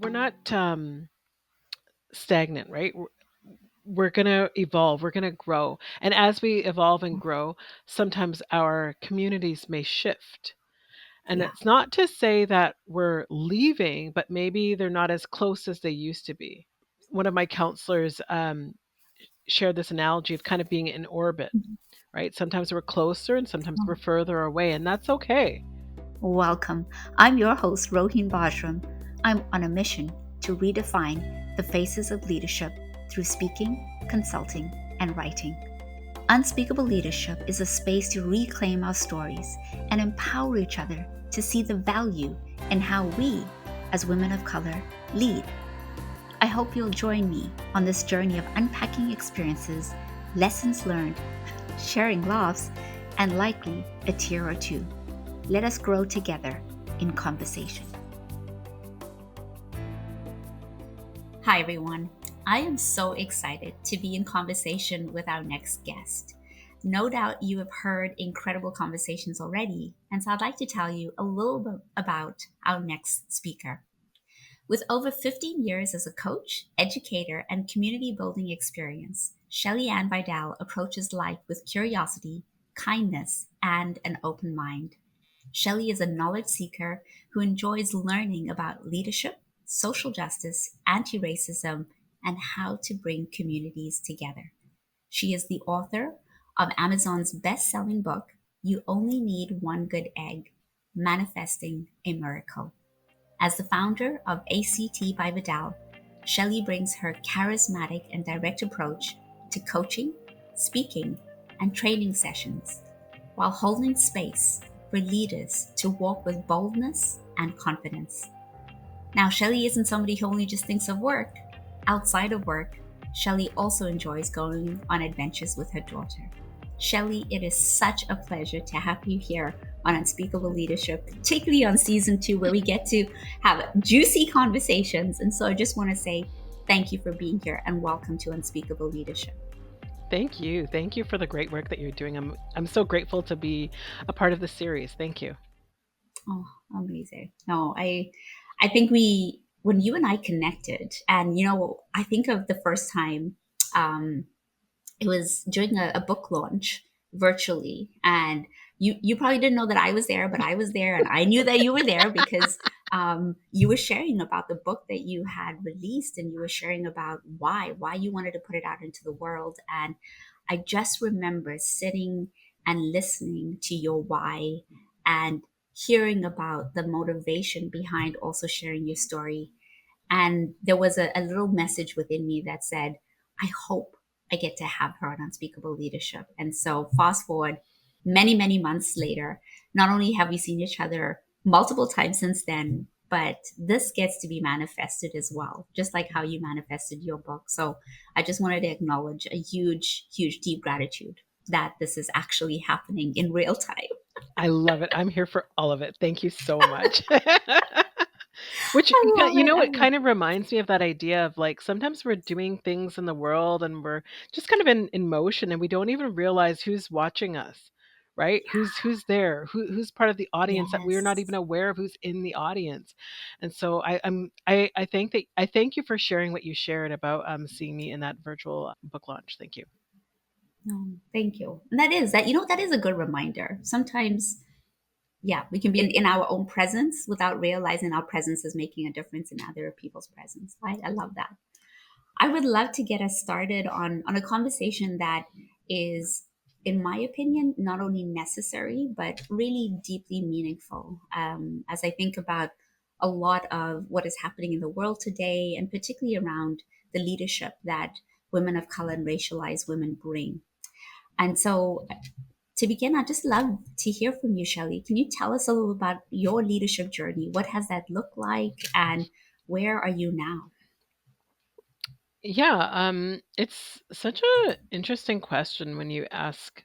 not stagnant, right? We're going to evolve, we're going to grow. And as we evolve and grow, sometimes our communities may shift. And Yeah. it's not to say that we're leaving, but maybe they're not as close as they used to be. One of my counselors shared this analogy of kind of being in orbit, right? Sometimes we're closer and sometimes we're further away, and that's okay. Welcome. I'm your host, Roheen Bajram. I'm on a mission to redefine the faces of leadership through speaking, consulting, and writing. Unspeakable Leadership is a space to reclaim our stories and empower each other to see the value in how we, as women of color, lead. I hope you'll join me on this journey of unpacking experiences, lessons learned, sharing laughs, and likely a tear or two. Let us grow together in conversation. Hi, everyone. I am so excited to be in conversation with our next guest. No doubt you have heard incredible conversations already, and so I'd like to tell you a little bit about our next speaker. With over 15 years as a coach, educator, and community building experience, Shelley-Anne Vidal approaches life with curiosity, kindness, and an open mind. Shelley is a knowledge seeker who enjoys learning about leadership, social justice, anti racism, and how to bring communities together. She is the author of Amazon's best selling book, You Only Need One Good Egg, Manifesting a Miracle. As the founder of ACT by Vidal, Shelley brings her charismatic and direct approach to coaching, speaking, and training sessions, while holding space for leaders to walk with boldness and confidence. Now, Shelley isn't somebody who only just thinks of work. Outside of work, Shelley also enjoys going on adventures with her daughter. Shelley, it is such a pleasure to have you here on Unspeakable Leadership, particularly on season 2, where we get to have juicy conversations. And so I just want to say thank you for being here and welcome to Unspeakable Leadership. Thank you. Thank you for the great work that you're doing. I'm so grateful to be a part of the series. Thank you. Oh, amazing. No, I think when you and I connected, and I think of the first time, um, it was during a book launch virtually, and you probably didn't know that I was there, but I was there, and I knew that you were there because you were sharing about the book that you had released, and you were sharing about why you wanted to put it out into the world. And I just remember sitting and listening to your why and hearing about the motivation behind also sharing your story. And there was a little message within me that said, I hope I get to have her on Unspeakable Leadership. And so fast forward many, many months later, not only have we seen each other multiple times since then, but this gets to be manifested as well, just like how you manifested your book. So I just wanted to acknowledge a huge, huge, deep gratitude that this is actually happening in real time. I love it. I'm here for all of it. Thank you so much. Which, I love it. I it love kind of reminds me of that idea of like sometimes we're doing things in the world and we're just kind of in motion and we don't even realize who's watching us, right? Who's there? Who's part of the audience that we're not Yes. even aware of who's in the audience. And so I thank you for sharing what you shared about seeing me in that virtual book launch. Thank you. No, thank you. And that is a good reminder. Sometimes, yeah, we can be in our own presence without realizing our presence is making a difference in other people's presence. I love that. I would love to get us started on a conversation that is, in my opinion, not only necessary, but really deeply meaningful. As I think about a lot of what is happening in the world today, and particularly around the leadership that women of color and racialized women bring. And so, to begin, I'd just love to hear from you, Shelley. Can you tell us a little about your leadership journey? What has that looked like, and where are you now? Yeah, it's such a interesting question when you ask.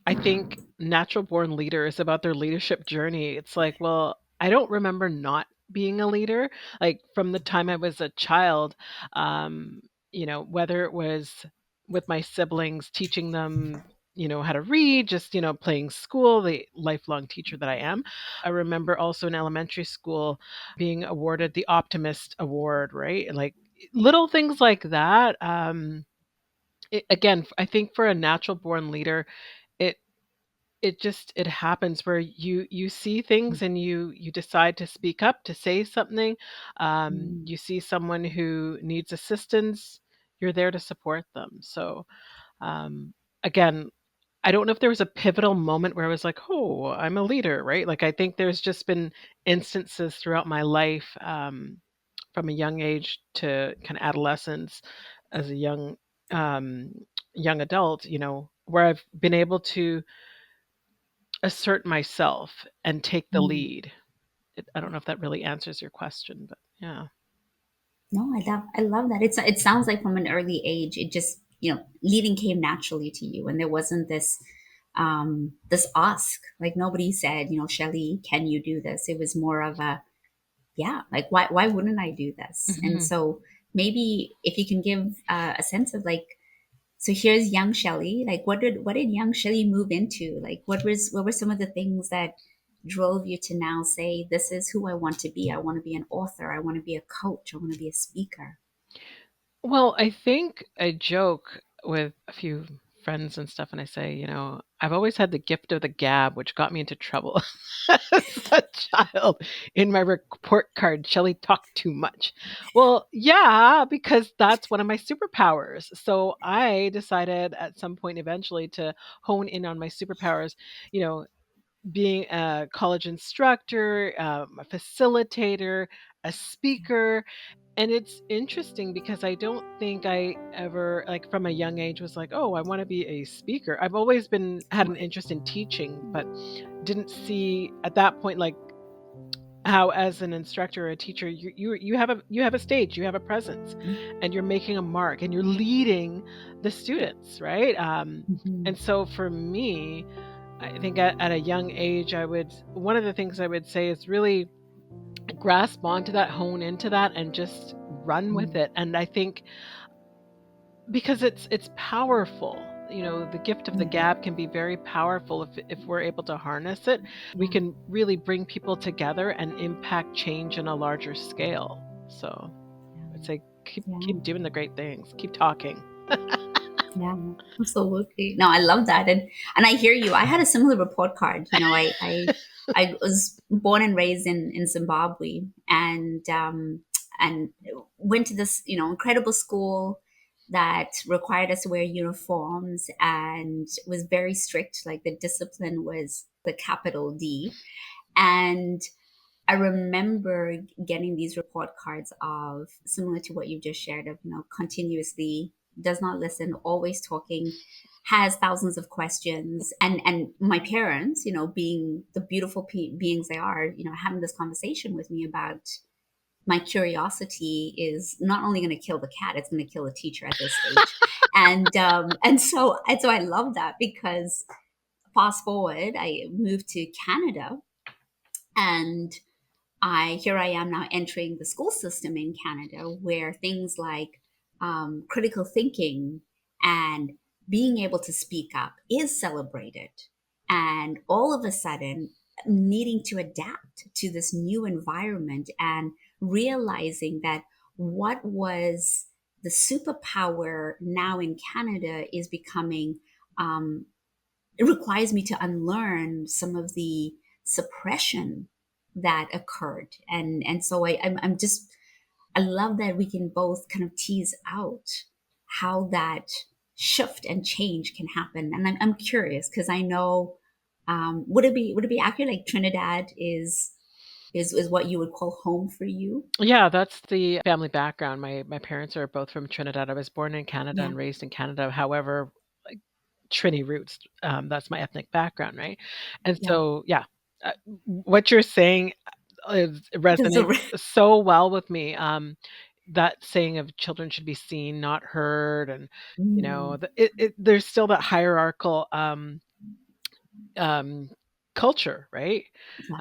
I think natural born leader is about their leadership journey. It's like, well, I don't remember not being a leader. Like from the time I was a child, whether it was with my siblings, teaching them how to read, just, playing school, the lifelong teacher that I am. I remember also in elementary school being awarded the Optimist Award, right? Like little things like that. Again, I think for a natural born leader, it it happens where you see things and you decide to speak up, to say something. Mm, You see someone who needs assistance, you're there to support them. So again, I don't know if there was a pivotal moment where I was like, "Oh, I'm a leader," right? Like, I think there's just been instances throughout my life, from a young age to kind of adolescence, as a um, young adult, where I've been able to assert myself and take the mm. lead. I don't know if that really answers your question, but yeah. No, I love that. It sounds like from an early age, it just, leading came naturally to you, and there wasn't this ask. Like nobody said, Shelly, can you do this? It was more of a, yeah, like why wouldn't I do this? And Mhm. so maybe if you can give a sense of like, so here's young Shelley. Like, what did young Shelley move into? Like, what were some of the things that drove you to now say, this is who I want to be? I want to be an author. I want to be a coach. I want to be a speaker. Well, I think I joke with a few friends and stuff, and I say, I've always had the gift of the gab, which got me into trouble as a child. In my report card, Shelley talked too much. Well, yeah, because that's one of my superpowers. So I decided at some point eventually to hone in on my superpowers, you know, being a college instructor, a facilitator, a speaker. And it's interesting because I don't think I ever, like from a young age, was like, oh, I want to be a speaker. I've always had an interest in teaching, but didn't see at that point, like, how as an instructor or a teacher, you have a stage, you have a presence, and you're making a mark and you're leading the students, right? Mhm. And so for me, I think at a young age, one of the things I would say is really grasp onto that, hone into that, and just run with Mm, it. And I think because it's powerful, the gift of the mm, gab can be very powerful if we're able to harness it. We yeah, can really bring people together and impact change in a larger scale. So I'd say keep yeah. doing the great things, keep talking. Yeah, absolutely. No, I love that, and I hear you. I had a similar report card. I was born and raised in Zimbabwe, and went to this incredible school that required us to wear uniforms and was very strict. Like the discipline was the capital D, and I remember getting these report cards of similar to what you just shared of, continuously does not listen, always talking, has thousands of questions. And my parents, being the beautiful beings they are, having this conversation with me about my curiosity is not only going to kill the cat, it's going to kill the teacher at this stage. And so I love that because fast forward, I moved to Canada, and I am now entering the school system in Canada, where things like critical thinking and being able to speak up is celebrated, and all of a sudden needing to adapt to this new environment and realizing that what was the superpower now in Canada is becoming um, it requires me to unlearn some of the suppression that occurred. And so I'm just, I love that we can both kind of tease out how that shift and change can happen. And I'm curious because I know, would it be accurate, like Trinidad is what you would call home for you? Yeah, that's the family background. My parents are both from Trinidad. I was born in Canada Yeah, and raised in Canada. However, like Trini roots, that's my ethnic background, right? And yeah. so, yeah, what you're saying There's a resonates so well with me. That saying of children should be seen, not heard, and Mm, there's still that hierarchical um, culture, right? Yeah.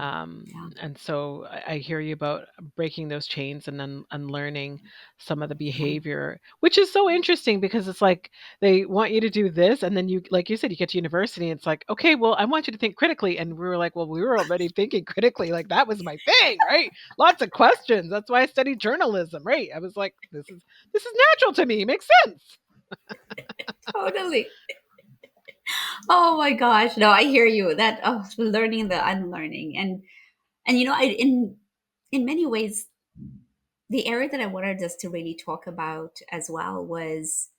Yeah. And so I hear you about breaking those chains and then unlearning some of the Yeah. behavior, which is so interesting because it's like they want you to do this, and then you, like you said, you get to university, and it's like, okay, well, I want you to think critically, and we were like, well, we were already thinking critically, like that was my thing, right? Lots of questions. That's why I studied journalism, right? I was like, this is natural to me, makes sense. Totally. Oh my gosh. No, I hear you. That learning the unlearning. And I in many ways the area that I wanted us to really talk about as well was,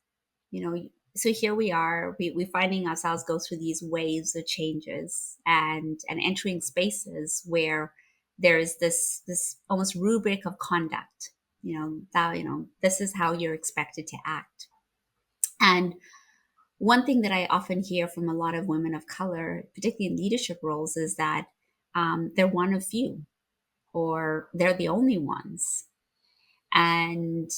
so here we are, we finding ourselves go through these waves of changes and entering spaces where there is this almost rubric of conduct, that this is how you're expected to act. And one thing that I often hear from a lot of women of color, particularly in leadership roles, is that they're one of few, or they're the only ones. And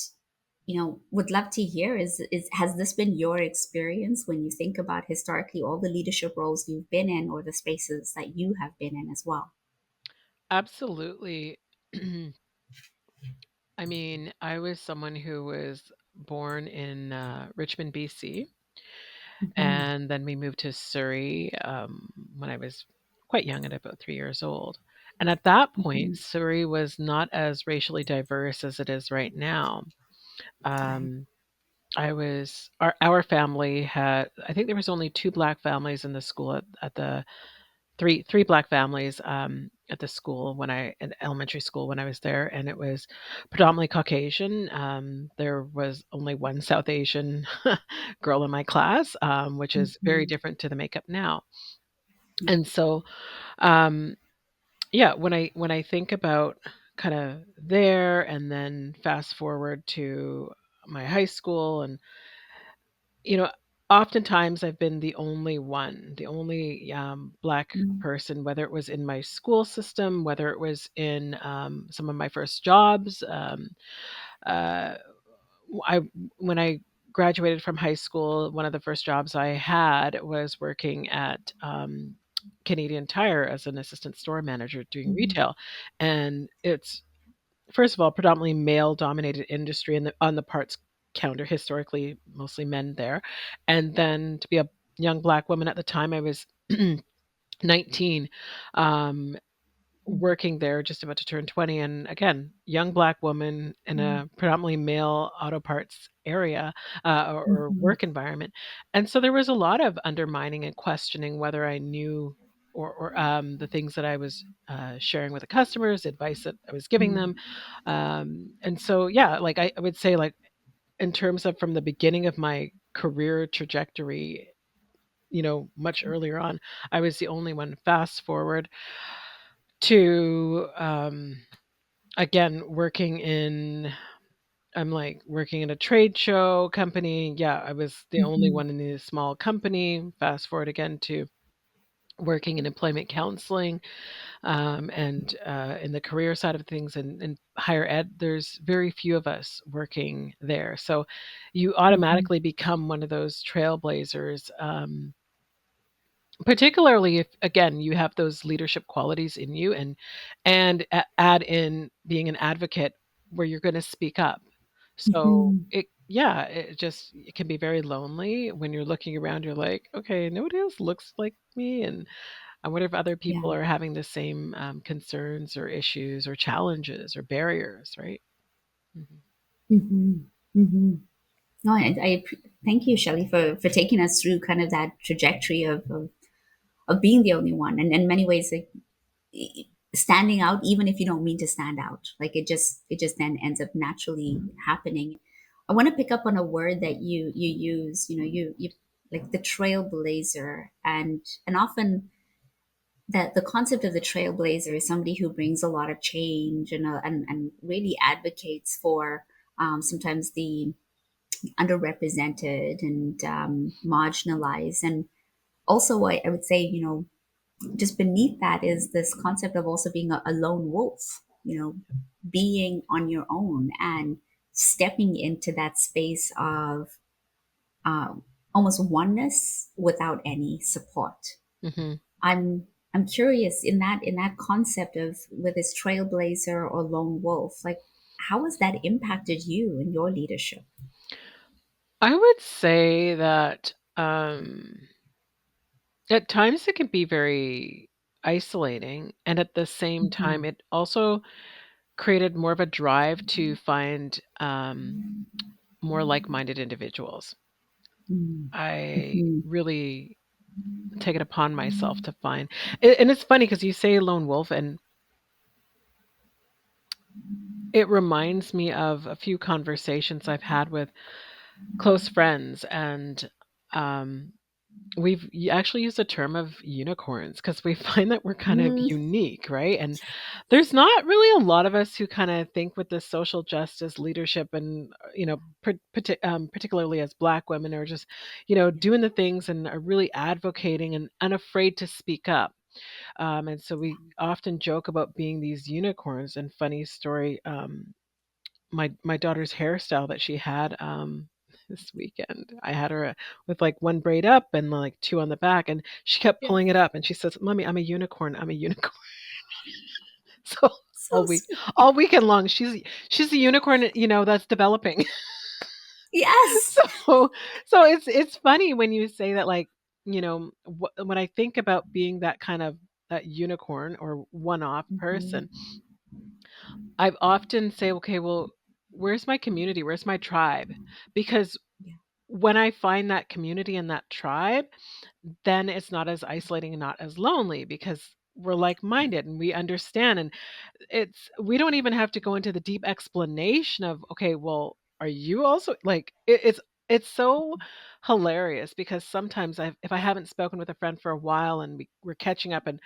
would love to hear, is has this been your experience when you think about historically all the leadership roles you've been in, or the spaces that you have been in as well? Absolutely. I mean, I was someone who was born in Richmond, BC, Hmm. and then we moved to Surrey when I was quite young, at about 3 years old. And at that point, Hmm. Surrey was not as racially diverse as it is right now. Right. Um, our family had, I think there was only two black families in the school at the three black families at the school when I in elementary school when I was there, and it was predominantly Caucasian. There was only one South Asian girl in my class, which is very Hmm. different to the makeup now. Yeah. And so, um, yeah, when I think about kind of there, and then fast forward to my high school, and you know, oftentimes I've been the only black Mm-hmm. person, whether it was in my school system, whether it was in some of my first jobs. Uh, I When I graduated from high school, one of the first jobs I had was working at Canadian Tire as an assistant store manager doing retail, and it's first of all, predominantly male-dominated industry in on the parts counter, historically, mostly men there. And then to be a young black woman at the time, I was 19, um, working there, just about to turn 20, and again, young black woman in a predominantly male auto parts area, or Hmm. work environment. And so there was a lot of undermining and questioning whether I knew the things that I was sharing with the customers, advice that I was giving them. And so, yeah, like I would say, like in terms of from the beginning of my career trajectory, much earlier on, I was the only one. Fast forward to again working in I'm like working in a trade show company. Yeah, I was the only Hmm. one in the small company. Fast forward again to working in employment counseling, and in the career side of things, and higher ed. There's very few of us working there, so you Hmm. automatically become one of those trailblazers. Particularly if, again, you have those leadership qualities in you, and add in being an advocate where you're gonna speak up. So, Hmm. it can be very lonely when you're looking around, you're like, "Okay, nobody else looks like me, and I wonder if other people Yeah. are having the same, concerns or issues or challenges or barriers," right? Mhm. Hmm. Hmm. No, thank you, Shelley, for taking us through kind of that trajectory of being the only one, and in many ways, like, standing out, even if you don't mean to stand out. Like it just then ends up naturally happening. I want to pick up on a word that you use. You like the trailblazer, and often that the concept of the trailblazer is somebody who brings a lot of change and really advocates for sometimes the underrepresented and marginalized. And also, I would say, just beneath that is this concept of also being a lone wolf, being on your own and stepping into that space of um, almost oneness without any support. Mhm. I'm I'm curious in that concept of with this trailblazer or lone wolf, like how has that impacted you in your leadership? I would say that at times it can be very isolating, and at the same time, Mhm. it also created more of a drive to find more like-minded individuals. Mm. I Mhm. really take it upon myself to find, and it's funny because you say lone wolf, and it reminds me of a few conversations I've had with close friends, and um, actually used the term of unicorns because we find that we're kind of Mm. unique, right? And there's not really a lot of us who kind of think with this social justice leadership, and particularly as Black women, are just doing the things and are really advocating and unafraid to speak up. And so we often joke about being these unicorns. And funny story, my daughter's hairstyle that she had, this weekend, I had her, with, like, 1 braid up and, like, 2 on the back, and she kept Yeah. pulling it up, and she says, "Mommy, I'm a unicorn, I'm a unicorn." So, all So week sweet. all weekend long, she's a unicorn, that's developing. Yes. So it's funny when you say that, like, when I think about being that unicorn or one-off person, Mhm. I've often say, "Okay, well, where's my community? Where's my tribe?" Because Yeah. when I find that community and that tribe, then it's not as isolating and not as lonely because we're like-minded and we understand, and we don't even have to go into the deep explanation of, "Okay, well, are you also," like, it's so hilarious because sometimes if I haven't spoken with a friend for a while and we're catching up and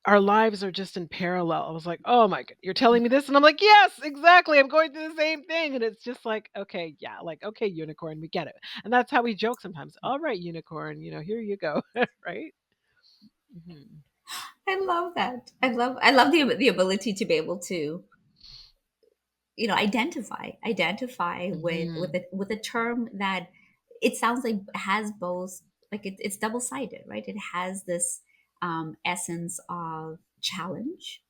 our lives are just in parallel. I was like, "Oh my god, you're telling me this?" And I'm like, "Yes, exactly. I'm going through the same thing." And it's just like, "Okay, yeah, like, okay, unicorn, we get it." And that's how we joke sometimes. "All right, unicorn, here you go." Right? Mhm. I love that. I love the ability to be able to, identify Mhm. with a term that it sounds like has both, like it's double sided, right? It has this essence of challenge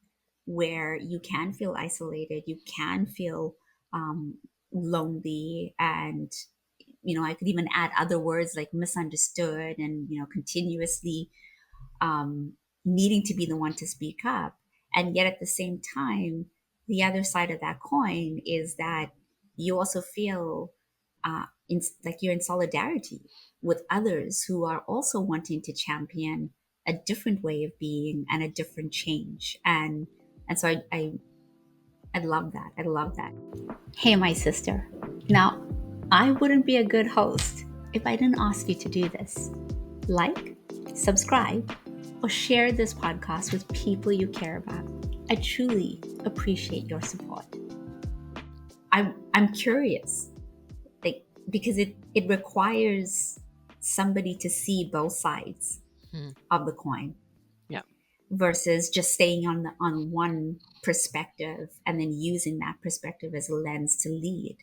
where you can feel isolated, you can feel um, lonely, and I could even add other words like misunderstood and continuously um, needing to be the one to speak up. And yet at the same time, the other side of that coin is that you also feel like you're in solidarity with others who are also wanting to champion a different way of being and a different change. And so I love that. I love that. Hey, my sister. Now, I wouldn't be a good host if I didn't ask you to do this. Like, subscribe, or share this podcast with people you care about. I truly appreciate your support. I'm curious, like because it requires somebody to see both sides Mhm. of the coin Yeah. versus just staying on one perspective and then using that perspective as a lens to lead.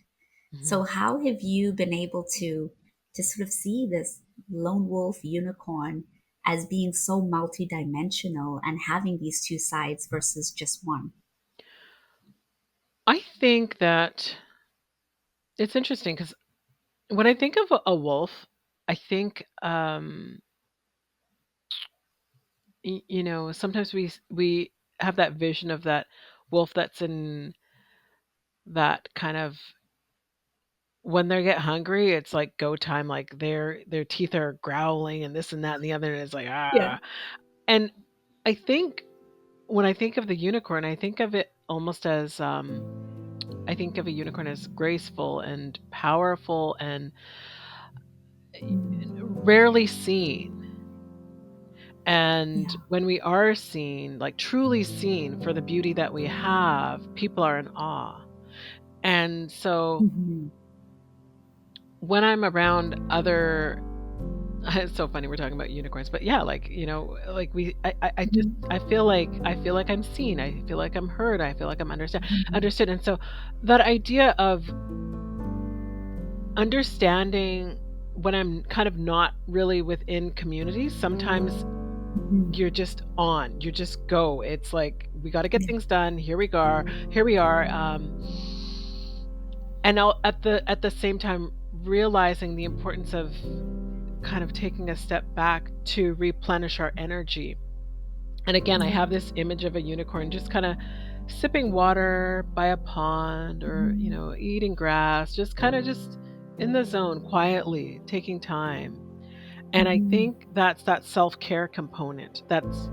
So Mhm. how have you been able to sort of see this lone wolf unicorn as being so multidimensional and having these two sides versus just one? I think that it's interesting because when I think of a wolf, I think, sometimes we have that vision of that wolf that's in that kind of, when they get hungry, it's like go time, like their teeth are growling and this and that and the other, and it's like, Yeah. "Ah." And I think when I think of the unicorn, I think of it almost as, I think of a unicorn as graceful and powerful and rarely seen. And Yeah. when we are seen, like truly seen for the beauty that we have, people are in awe. And so Mhm. when I'm around other it's so funny we're talking about unicorns, but yeah, like, like I feel like I'm seen. I feel like I'm heard. I feel like I'm understood. And so that idea of understanding when I'm kind of not really within communities, sometimes Mhm. you're just on. You just go. It's like we got to get Yeah. things done. Here we go. Here we are. And at the same time realizing the importance of kind of taking a step back to replenish our energy. And again, I Yeah. have this image of a unicorn just kind of sipping water by a pond or, Mhm. eating grass, just kind of just in the zone quietly, taking time. And I Mhm. think that's that self-care component that's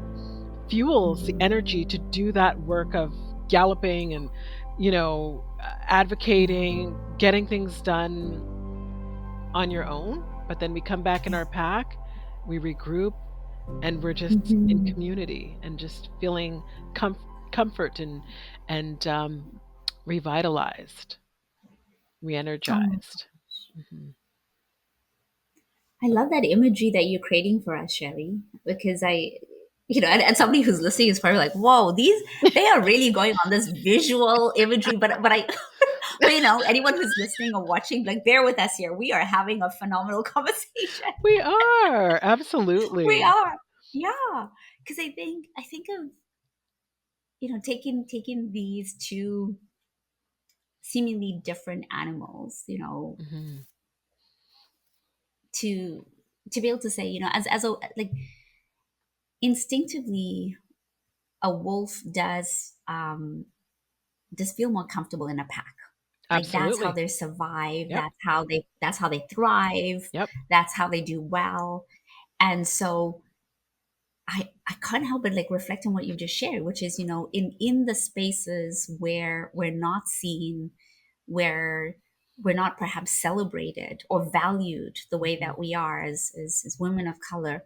fuels the energy to do that work of galloping and, Yeah. advocating, getting things done on your own. But then we come back in Yeah. our pack, we regroup, and we're just in Mhm. community and just feeling comfort and revitalized, Oh, re-energized. Mhm. I love that imagery that you're creating for us, Shelley, because and somebody who's listening is probably like, whoa, they are really going on this visual imagery. But anyone who's listening or watching, like, bear with us here. We are having a phenomenal conversation. We are, We absolutely. are. Yeah. Because I think of, taking these two seemingly different animals, Mhm. to to be able to say, as a like instinctively a wolf does feel more comfortable in a pack. Like that's how Absolutely. they survive, Yep. that's how they thrive, Yep. that's how they do well. And so I can't help but like reflect on what you just shared, which is, in the spaces where we're not seen, where we're not perhaps celebrated or valued the way Mhm. that we are as women of color,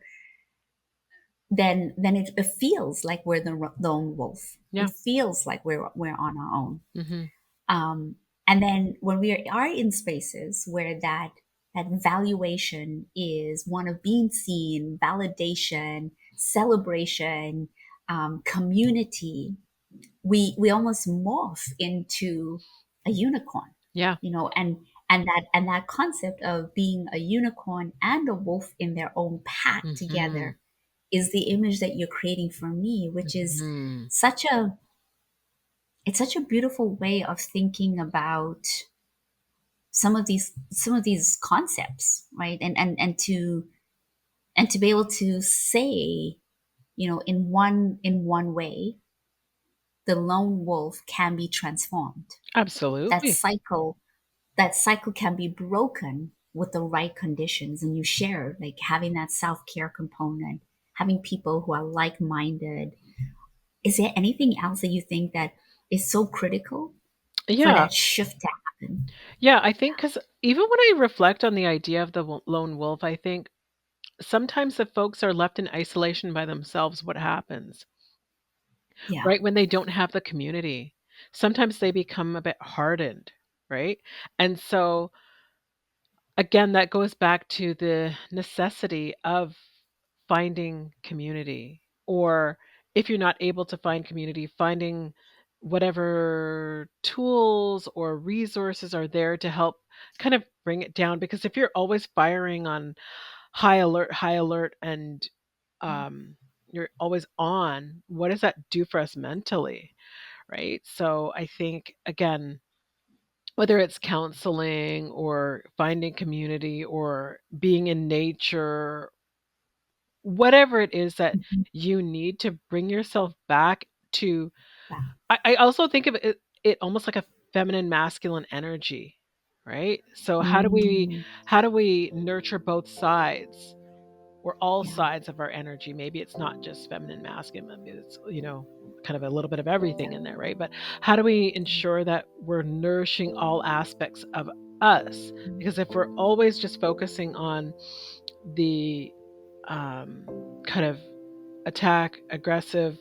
then it feels like we're the lone wolf. Yeah. It feels like we're on our own. Mhm. Um, and then when we are in spaces where that valuation is one of being seen, validation, celebration, community, we almost morph into a unicorn, Yeah. and that concept of being a unicorn and a wolf in their own pack Mhm. together is the image that you're creating for me, which is Mhm. such a it's such a beautiful way of thinking about some of these concepts, right? And to be able to say, in one way, the lone wolf can be transformed. That Absolutely. cycle that cycle can be broken with the right conditions. And you share, like, having that self-care component, having people who are like-minded. Is there anything else that you think that is so critical for Yeah. that shift to happen? Yeah, I think because even when I reflect on the idea of the lone wolf, I think sometimes if folks are left in isolation by themselves, what happens? Yeah. Right? When they don't have the community, sometimes they become a bit hardened, right? And so, again, that goes back to the necessity of finding community, or if you're not able to find community, finding whatever tools or resources are there to help kind of bring it down. Because if you're always firing on high alert, and you're always on, what does that do for us mentally? Right. So I think, again, whether it's counseling or finding community or being in nature, whatever it is that Mhm. you need to bring yourself back to, Wow. I also think of it almost like a feminine masculine energy, right? So Mm, how do we nurture both sides or all yeah. sides of our energy? Maybe it's not just feminine masculine, maybe it's, kind of a little bit of everything in there, right? But how do we ensure that we're nourishing all aspects of us? Because if we're always just focusing on the kind of attack, aggressive,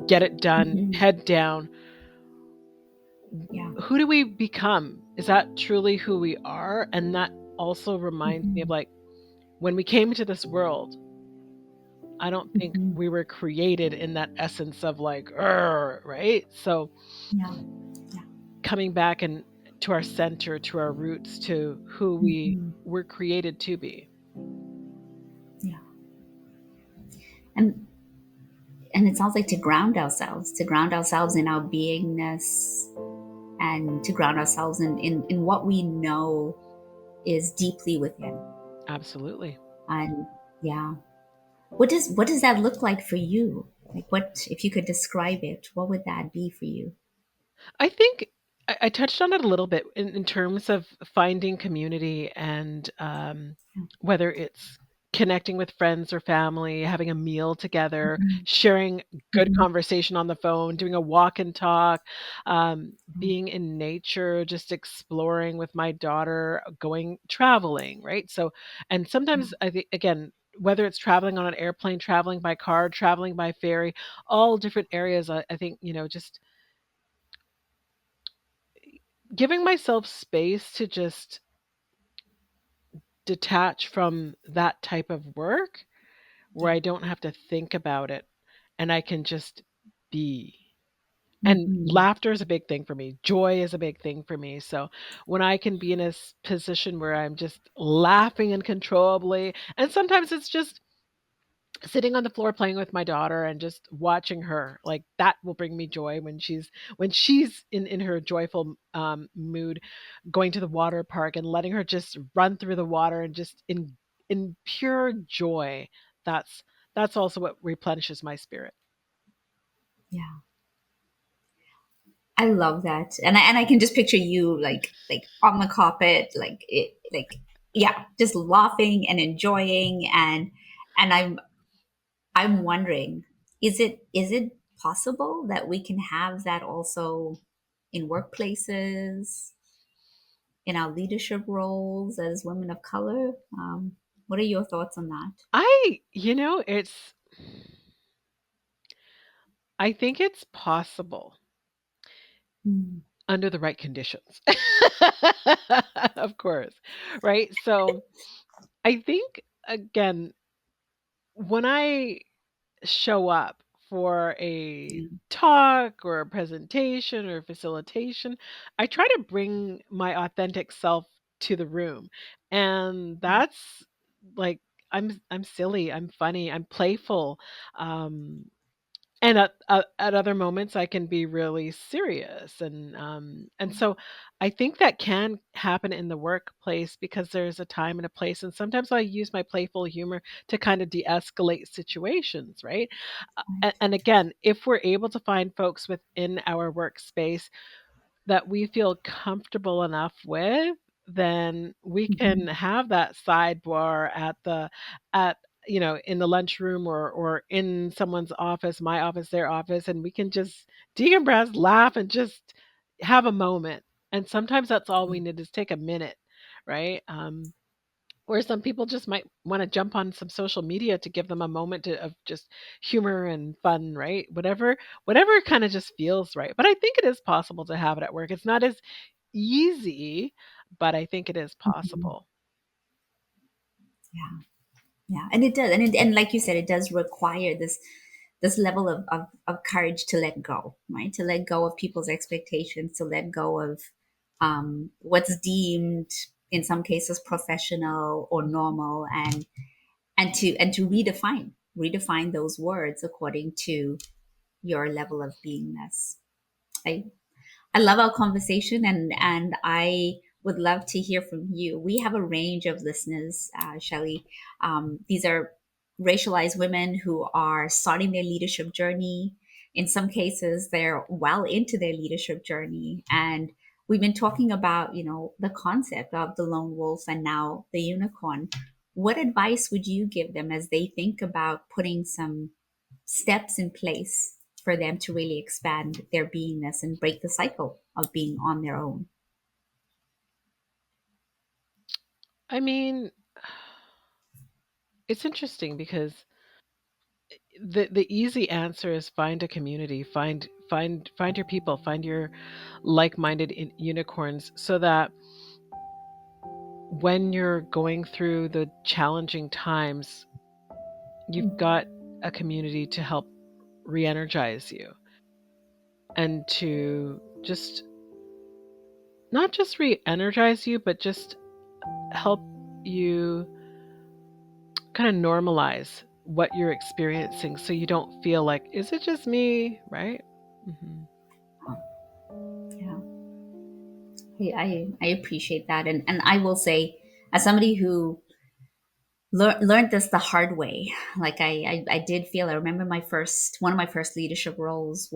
get it done, Mhm. head down, Yeah. who do we become? Is that truly who we are? And that also reminds me of, Mhm. like, when we came into this world, I don't think Mhm. we were created in that essence of like, "Arr," right? So Yeah. Yeah. coming back and to our center, to our roots, to who we Mhm. were created to be. Yeah. And it sounds like to ground ourselves in our beingness, and to ground ourselves in what we know is deeply within. Absolutely. And yeah, what does that look like for you? Like, what, if you could describe it, what would that be for you? I think I touched on it a little bit in terms of finding community and whether it's connecting with friends or family, having a meal together, Mhm. sharing good Mhm. conversation on the phone, doing a walk and talk, being in nature, just exploring with my daughter, going traveling, right? So, and Yeah, sometimes I think, again, whether it's traveling on an airplane, traveling by car, traveling by ferry, all different areas, I think, just giving myself space to just detach from that type of work where yeah. I don't have to think about it and I can just be. And Hmm. laughter is a big thing for me. Joy is a big thing for me. So when I can be in a position where I'm just laughing uncontrollably, and sometimes it's just sitting on the floor playing with my daughter and just watching her, like that will bring me joy when she's in her joyful mood, going to the water park and letting her just run through the water and just in pure joy. That's also what replenishes my spirit. Yeah, I love that, and I can just picture you like on the carpet, like yeah, just laughing and enjoying, and I'm wondering, is it possible that we can have that also in workplaces, in our leadership roles as women of color? What are your thoughts on that? I think it's possible Mm. under the right conditions. Of course, right? So I think, again, when I show up for a Yeah. talk or a presentation or facilitation, I try to bring my authentic self to the room. And that's like I'm silly, I'm funny, I'm playful. Um and at other moments I can be really serious, and so I think that can happen in the workplace because there's a time and a place, and sometimes I use my playful humor to kind of de-escalate situations, right? And again, if we're able to find folks within our workspace that we feel comfortable enough with, then we can Mhm. have that sidebar at in the lunchroom or in someone's office, my office, their office, and we can just decompress, laugh, and just have a moment. And sometimes that's all we need is take a minute, right? Or some people just might wanna jump on some social media to give them a moment of just humor and fun, right? Whatever kinda just feels right. But I think it is possible to have it at work. It's not as easy, but I think it is Mhm. possible. Yeah, yeah, and it does, and like you said, it does require this level of courage to let go, right? To let go of people's expectations, to let go of what's deemed in some cases professional or normal, and to redefine those words according to your level of beingness. I I love our conversation, and I would love to hear from you. We have a range of listeners, Shelley. These are racialized women who are starting their leadership journey. In some cases, they're well into their leadership journey, and we've been talking about, the concept of the lone wolf and now the unicorn. What advice would you give them as they think about putting some steps in place for them to really expand their beingness and break the cycle of being on their own? I mean, it's interesting because the easy answer is find a community, find your people, find your like-minded unicorns so that when you're going through the challenging times, you've got a community to help re-energize you and to just not just re-energize you, but just help you kind of normalize. what you're experiencing so you don't feel like, is it just me? Right? Hmm. Yeah, I appreciate that, and I will say, as somebody who learned this the hard way, like I did feel. I remember my first one of my first leadership roles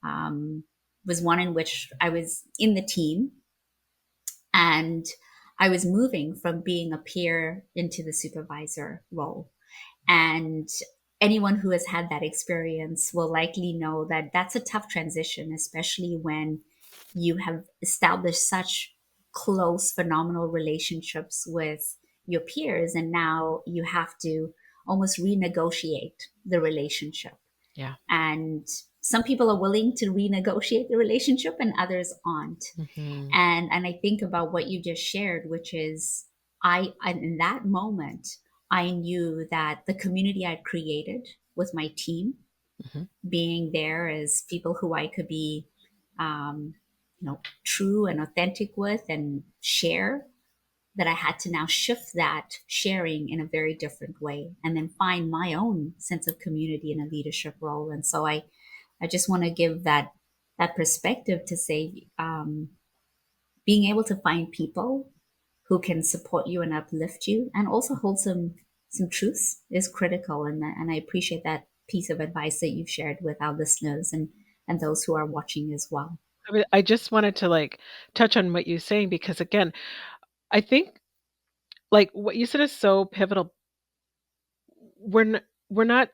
um, was one in which I was in the team, and I was moving from being a peer into the supervisor role. And anyone who has had that experience will likely know that that's a tough transition, especially when you have established such close, phenomenal relationships with your peers. And now you have to almost renegotiate the relationship. Yeah. And some people are willing to renegotiate the relationship and others aren't. Hmm. And I think about what you just shared, which is in that moment I knew that the community I created with my team, Hmm. being there as people who I could be, um, true and authentic with and share, that I had to now shift that sharing in a very different way and then find my own sense of community in a leadership role. And so I just want to give that perspective to say, being able to find people who can support you and uplift you and also hold some truths is critical, and I appreciate that piece of advice that you've shared with our listeners and those who are watching as well. I mean, I just wanted to like touch on what you're saying because again, I think like what you said is so pivotal. We're not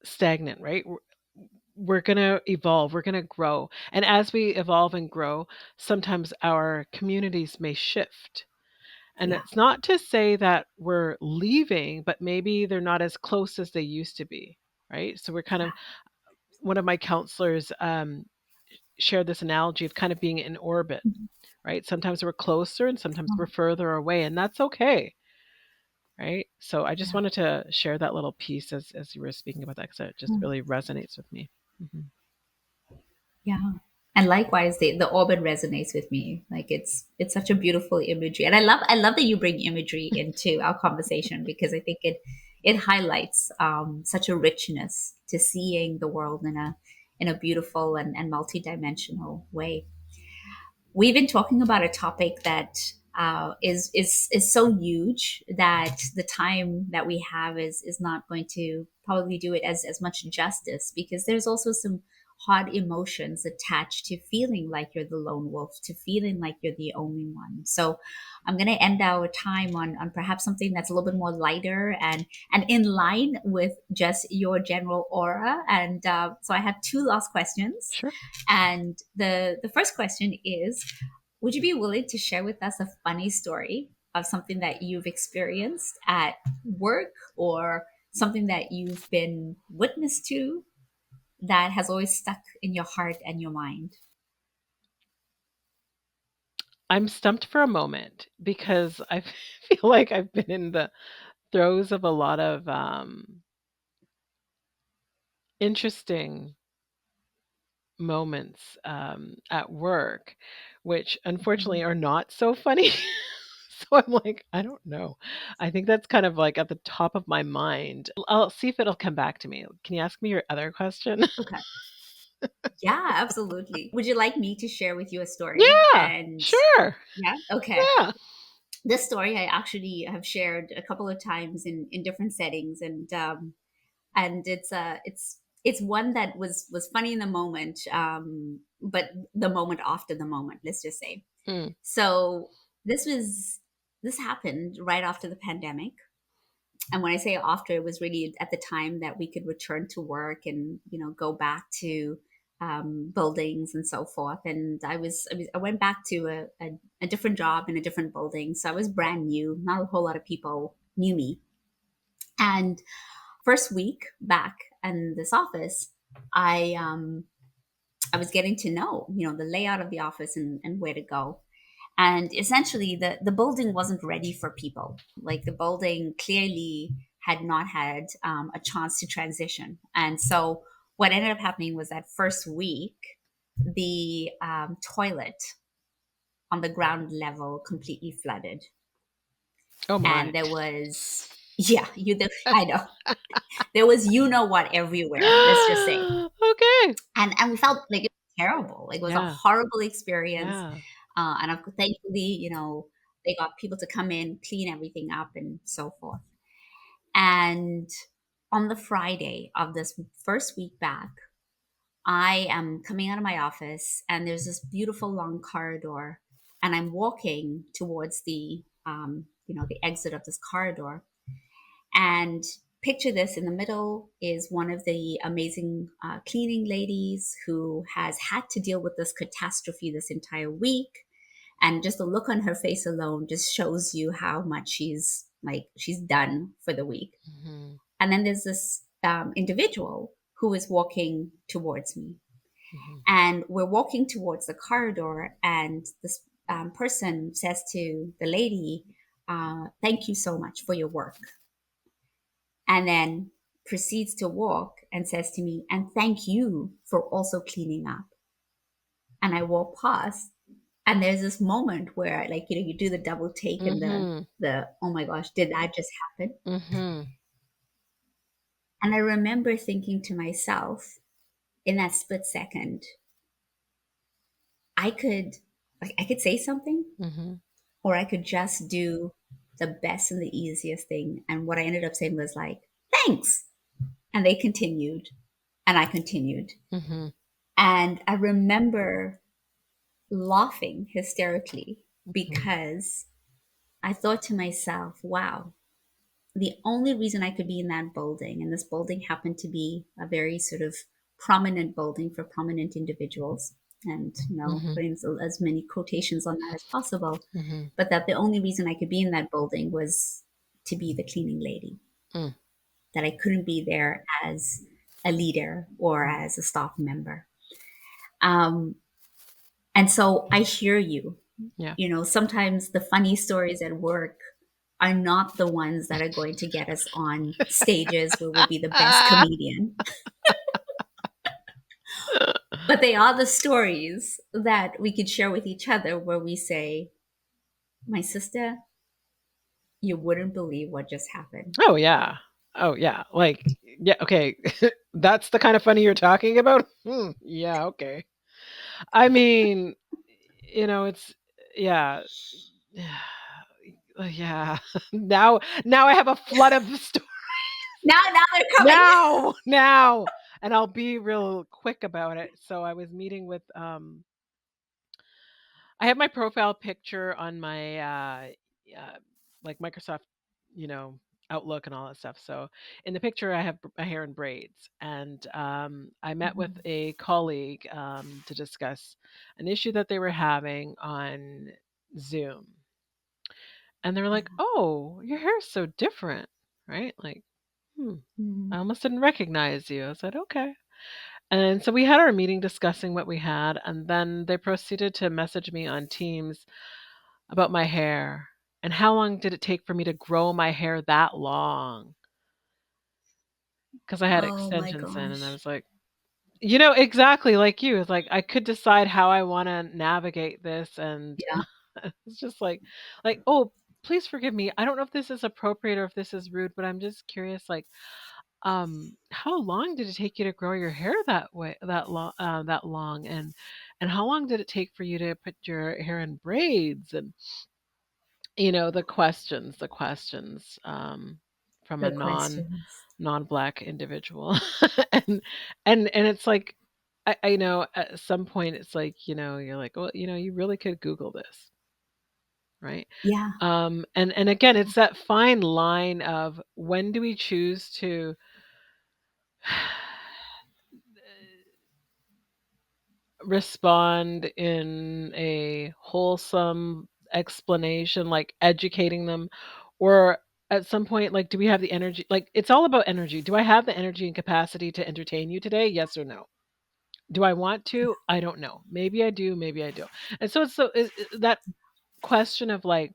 stagnant, right? We're gonna evolve, we're gonna grow. And as we evolve and grow, sometimes our communities may shift. And Yeah, it's not to say that we're leaving, but maybe they're not as close as they used to be, right? So we're kind of, yeah. one of my counselors shared this analogy of kind of being in orbit, Mhm. right? Sometimes we're closer and sometimes we're Oh, further away, and that's okay, right? So I just yeah. wanted to share that little piece as you were speaking about that because it just Mm. really resonates with me. Hmm. Yeah. And likewise, the orbit resonates with me. Like it's such a beautiful imagery, and I love that you bring imagery into our conversation because I think it highlights such a richness to seeing the world in a beautiful and multidimensional way. We've been talking about a topic that is so huge that the time that we have is not going to probably do it as much justice, because there's also some hard emotions attached to feeling like you're the lone wolf, to feeling like you're the only one. So I'm going to end our time on perhaps something that's a little bit more lighter and in line with just your general aura. And so I have two last questions. Sure. And the first question is, would you be willing to share with us a funny story of something that you've experienced at work or something that you've been witness to that has always stuck in your heart and your mind? I'm stumped for a moment because I feel like I've been in the throes of a lot of interesting moments at work, which unfortunately Mhm. are not so funny. So I'm like, I don't know. I think that's kind of like at the top of my mind. I'll see if it'll come back to me. Can you ask me your other question? Okay. Yeah, absolutely. Would you like me to share with you a story? Yeah, And sure. yeah, okay. Yeah. This story I actually have shared a couple of times in different settings, and it's one that was funny in the moment, but the moment after the moment, let's just say. Mm, So this was this happened right after the pandemic, and when I say after, it was really at the time that we could return to work and go back to buildings and so forth. And I went back to a different job in a different building, so I was brand new. Not a whole lot of people knew me, and first week back in this office, I was getting to know the layout of the office and where to go. And essentially, the building wasn't ready for people. Like the building clearly had not had a chance to transition. And so what ended up happening was that first week, the toilet on the ground level completely flooded, oh and my. there was Yeah, I know. There was you know what everywhere, let's just say. Okay. And we felt like it was terrible. Like it was a Yeah. horrible experience. Yeah. Thankfully, they got people to come in, clean everything up, and so forth. And on the Friday of this first week back, I am coming out of my office, and there's this beautiful long corridor, and I'm walking towards the exit of this corridor. And picture this: in the middle is one of the amazing cleaning ladies who has had to deal with this catastrophe this entire week. And just the look on her face alone just shows you how much she's done for the week. Mhm. And then there's this individual who is walking towards me. Mhm. And we're walking towards the corridor, and this person says to the lady, "Thank you so much for your work." And then proceeds to walk and says to me, "And thank you for also cleaning up." And I walk past, and there's this moment where, like, you do the double take and Mhm. the oh my gosh, did that just happen? Mhm. And I remember thinking to myself in that split second, I could I could say something, Mhm. or I could just do the best and the easiest thing. And what I ended up saying was like, "Thanks." And they continued, and I continued. Mhm. And I remember laughing hysterically Mhm. because I thought to myself, wow, the only reason I could be in that building, and this building happened to be a very sort of prominent building for prominent individuals, and, Mhm. putting as many quotations on that as possible, Mhm. but that the only reason I could be in that building was to be the cleaning lady, Mm. that I couldn't be there as a leader or as a staff member. Um, and so I hear you. Yeah. Sometimes the funny stories at work are not the ones that are going to get us on stages where we'll be the best Ah. comedian, but they are the stories that we could share with each other where we say, "My sister, you wouldn't believe what just happened." Oh yeah. Oh yeah. Like yeah, okay. That's the kind of funny you're talking about? Yeah, okay. I mean, it's yeah. Yeah. Now I have a flood of stories. Now they're coming. Now, and I'll be real quick about it. So I was meeting with I have my profile picture on my like Microsoft, you know, Outlook and all that stuff. So in the picture, I have my hair in braids, and I met with Mhm. a colleague to discuss an issue that they were having on Zoom, and they were like, Yeah. "Oh, your hair is so different, right?" Like, hmm, I Mhm. almost didn't recognize you. I said, "Okay." And so we had our meeting discussing what we had, and then they proceeded to message me on Teams about my hair, and how long did it take for me to grow my hair that long? Because I had Oh my extensions in, and I gosh. was like exactly like you, it's like, I could decide how I wanna navigate this, and Yeah. it's just "Oh, please forgive me, I don't know if this is appropriate or if this is rude, but I'm just curious, like, how long did it take you to grow your hair that long, and how long did it take for you to put your hair in braids?" And the questions, from a The questions. non-Black individual. And and it's like, I know at some point it's like, you're like, "Well, you really could Google this," right? Yeah. And again, it's that fine line of when do we choose to respond in a wholesome explanation, like educating them, or at some point, like, do we have the energy? Like, it's all about energy. Do I have the energy and capacity to entertain you today? Yes or no? Do I want to? I don't know. Maybe I do, maybe I don't. And so it's that question of like,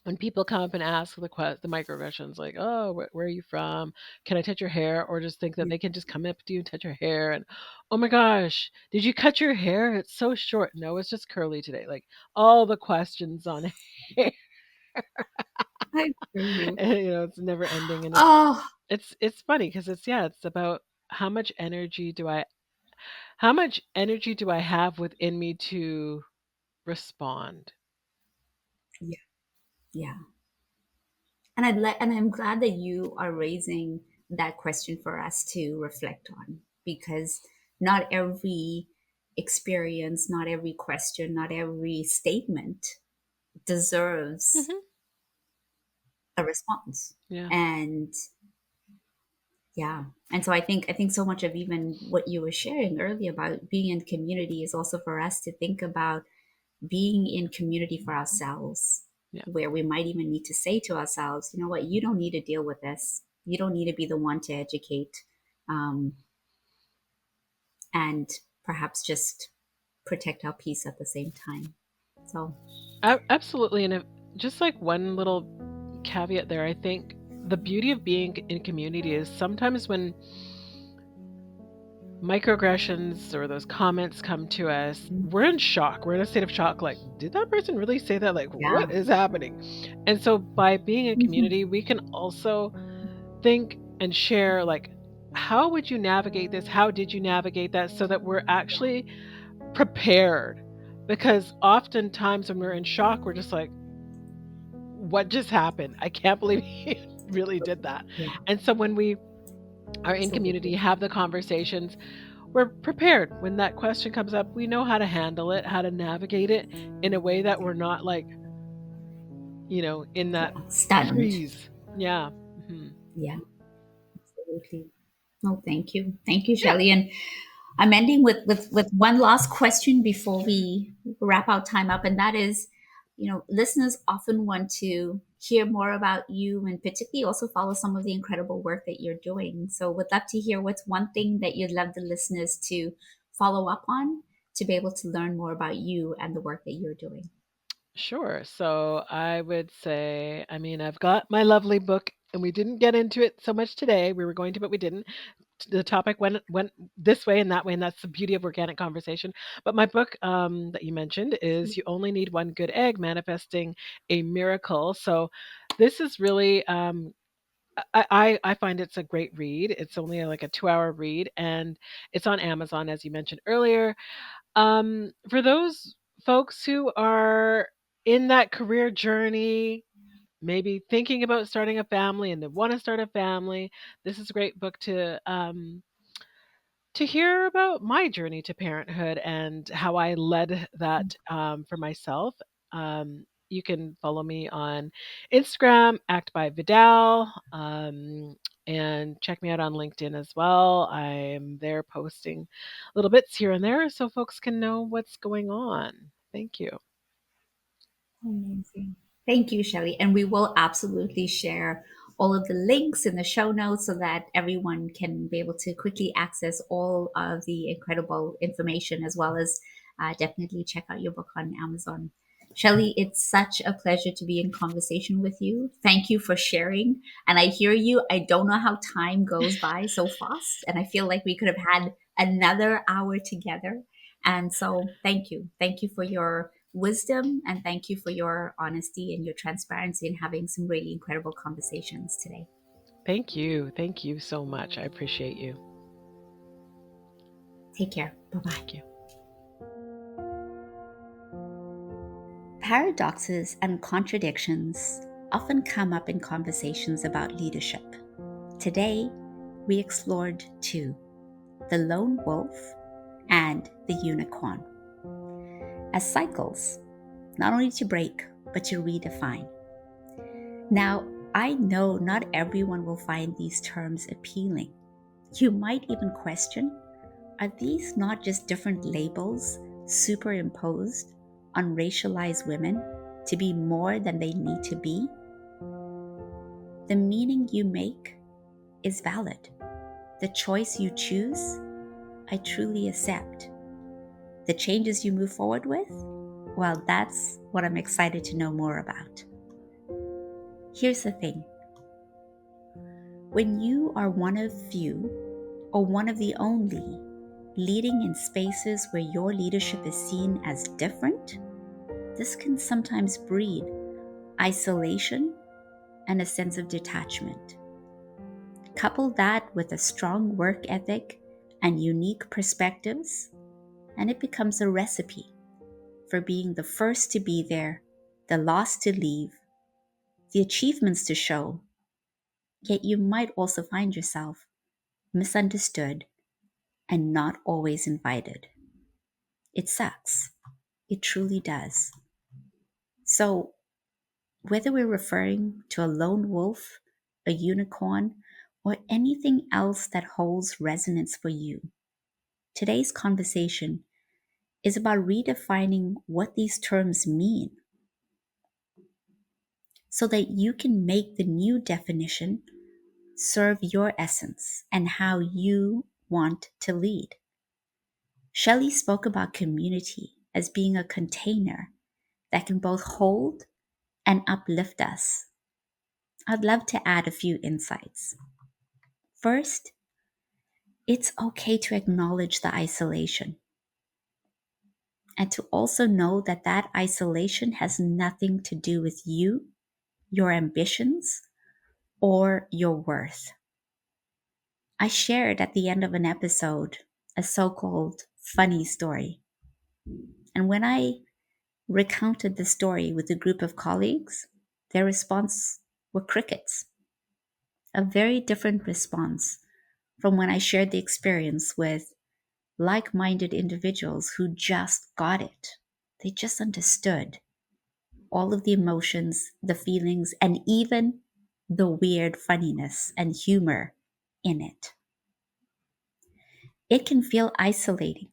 when people come up and ask the microaggressions, like, "Oh, where are you from? Can I touch your hair?" Or just think that Yeah. they can just come up to you and touch your hair, and, "Oh my gosh, did you cut your hair? It's so short." "No, it's just curly today." Like, all the questions on hair. I hear you. And, it's never ending, and Oh, it's funny because it's about how much energy do I how much energy do I have within me to respond? yeah, yeah. And I'm glad that you are raising that question for us to reflect on, because not every experience, not every question, not every statement deserves Mhm. a response. Yeah. And yeah, and so I think so much of even what you were sharing earlier about being in community is also for us to think about being in community for ourselves, Yeah. where we might even need to say to ourselves, you know what, you don't need to deal with this. You don't need to be the one to educate, um, and perhaps just protect our peace at the same time. So, Absolutely, and if just like one little caveat there, I think the beauty of being in community is sometimes when microaggressions or those comments come to us, we're in shock. We're in a state of shock. Like, did that person really say that? Like, what yeah. is happening? And so, by being in Mhm. community, we can also think and share, like, how would you navigate this? How did you navigate that? So that we're Yeah. actually prepared. Because oftentimes when we're in shock, we're just like, what just happened? I can't believe he really did that. Yeah. And so, when we are in community, Absolutely. have the conversations, we're prepared when that question comes up. We know how to handle it, how to navigate it in a way that we're not like, in that Yeah. Stunned. freeze. Yeah. Yeah. Absolutely. No, thank you. Thank you, Yeah. Shelley. And I'm ending with one last question before we wrap our time up, and that is, listeners often want to hear more about you, and particularly also follow some of the incredible work that you're doing. So, would love to hear what's one thing that you'd love the listeners to follow up on to be able to learn more about you and the work that you're doing. Sure. So I would say, I mean, I've got my lovely book, and we didn't get into it so much today. We were going to, but we didn't. The topic went this way and that way, and that's the beauty of organic conversation. But my book that you mentioned is "You Only Need One Good Egg: Manifesting a Miracle." So this is really I find it's a great read. It's only like a 2-hour read, and it's on Amazon, as you mentioned earlier. For those folks who are in that career journey, maybe thinking about starting a family and they want to start a family, this is a great book to hear about my journey to parenthood and how I led that for myself. You can follow me on Instagram, Act by Vidal, and check me out on LinkedIn as well. I'm there posting little bits here and there so folks can know what's going on. Thank you. Amazing. Thank you, Shelley. And we will absolutely share all of the links in the show notes so that everyone can be able to quickly access all of the incredible information, as well as definitely check out your book on Amazon. Shelley, it's such a pleasure to be in conversation with you. Thank you for sharing. And I hear you. I don't know how time goes by so fast. And I feel like we could have had another hour together. And so thank you. Thank you for your wisdom, and thank you for your honesty and your transparency in having some really incredible conversations today. Thank you. Thank you so much. I appreciate you. Take care. Bye bye. Thank you. Paradoxes and contradictions often come up in conversations about leadership. Today, we explored two: the lone wolf and the unicorn, as cycles, not only to break, but to redefine. Now, I know not everyone will find these terms appealing. You might even question, are these not just different labels superimposed on racialized women to be more than they need to be? The meaning you make is valid. The choice you choose, I truly accept. The changes you move forward with, well, that's what I'm excited to know more about. Here's the thing: when you are one of few or one of the only leading in spaces where your leadership is seen as different, this can sometimes breed isolation and a sense of detachment. Couple that with a strong work ethic and unique perspectives, and it becomes a recipe for being the first to be there, the last to leave, the achievements to show. Yet you might also find yourself misunderstood and not always invited. It sucks. It truly does. So, whether we're referring to a lone wolf, a unicorn, or anything else that holds resonance for you, today's conversation is about redefining what these terms mean so that you can make the new definition serve your essence and how you want to lead. Shelley spoke about community as being a container that can both hold and uplift us. I'd love to add a few insights. First, it's okay to acknowledge the isolation and to also know that that isolation has nothing to do with you, your ambitions, or your worth. I shared at the end of an episode a so-called funny story. And when I recounted the story with a group of colleagues, their response were crickets. A very different response from when I shared the experience with like-minded individuals who just got it. They just understood all of the emotions, the feelings, and even the weird funniness and humor in it. It can feel isolating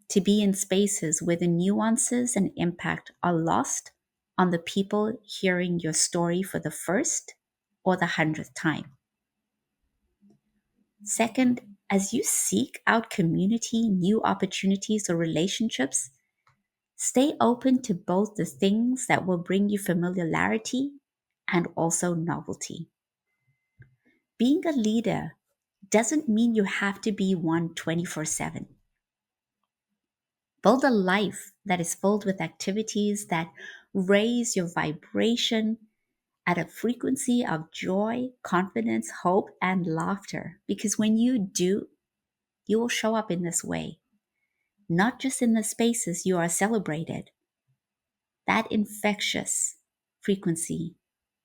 to be in spaces where the nuances and impact are lost on the people hearing your story for the first or the 100th time. Second, as you seek out community, new opportunities, or relationships, stay open to both the things that will bring you familiarity and also novelty. Being a leader doesn't mean you have to be one 24/7. Build a life that is filled with activities that raise your vibration at a frequency of joy, confidence, hope, and laughter. Because when you do, you will show up in this way, not just in the spaces you are celebrated. That infectious frequency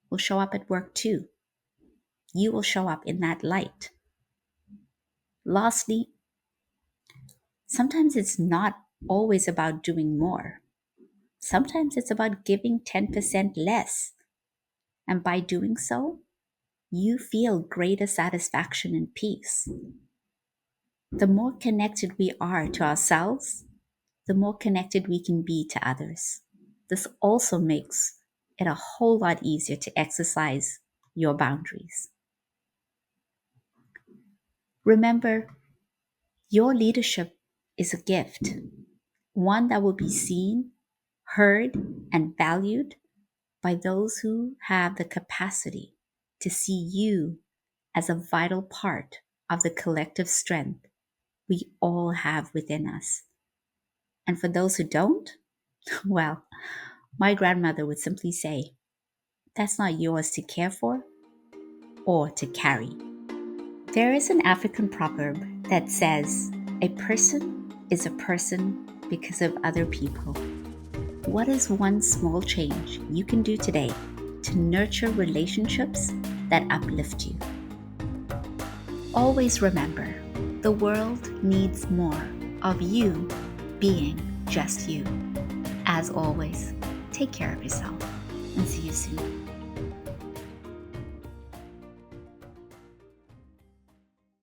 will show up at work too. You will show up in that light. Lastly, sometimes it's not always about doing more. Sometimes it's about giving 10% less. And by doing so, you feel greater satisfaction and peace. The more connected we are to ourselves, the more connected we can be to others. This also makes it a whole lot easier to exercise your boundaries. Remember, your leadership is a gift, one that will be seen, heard, and valued by those who have the capacity to see you as a vital part of the collective strength we all have within us. And for those who don't, well, my grandmother would simply say, that's not yours to care for or to carry. There is an African proverb that says, a person is a person because of other people. What is one small change you can do today to nurture relationships that uplift you? Always remember, the world needs more of you being just you. As always, take care of yourself and see you soon.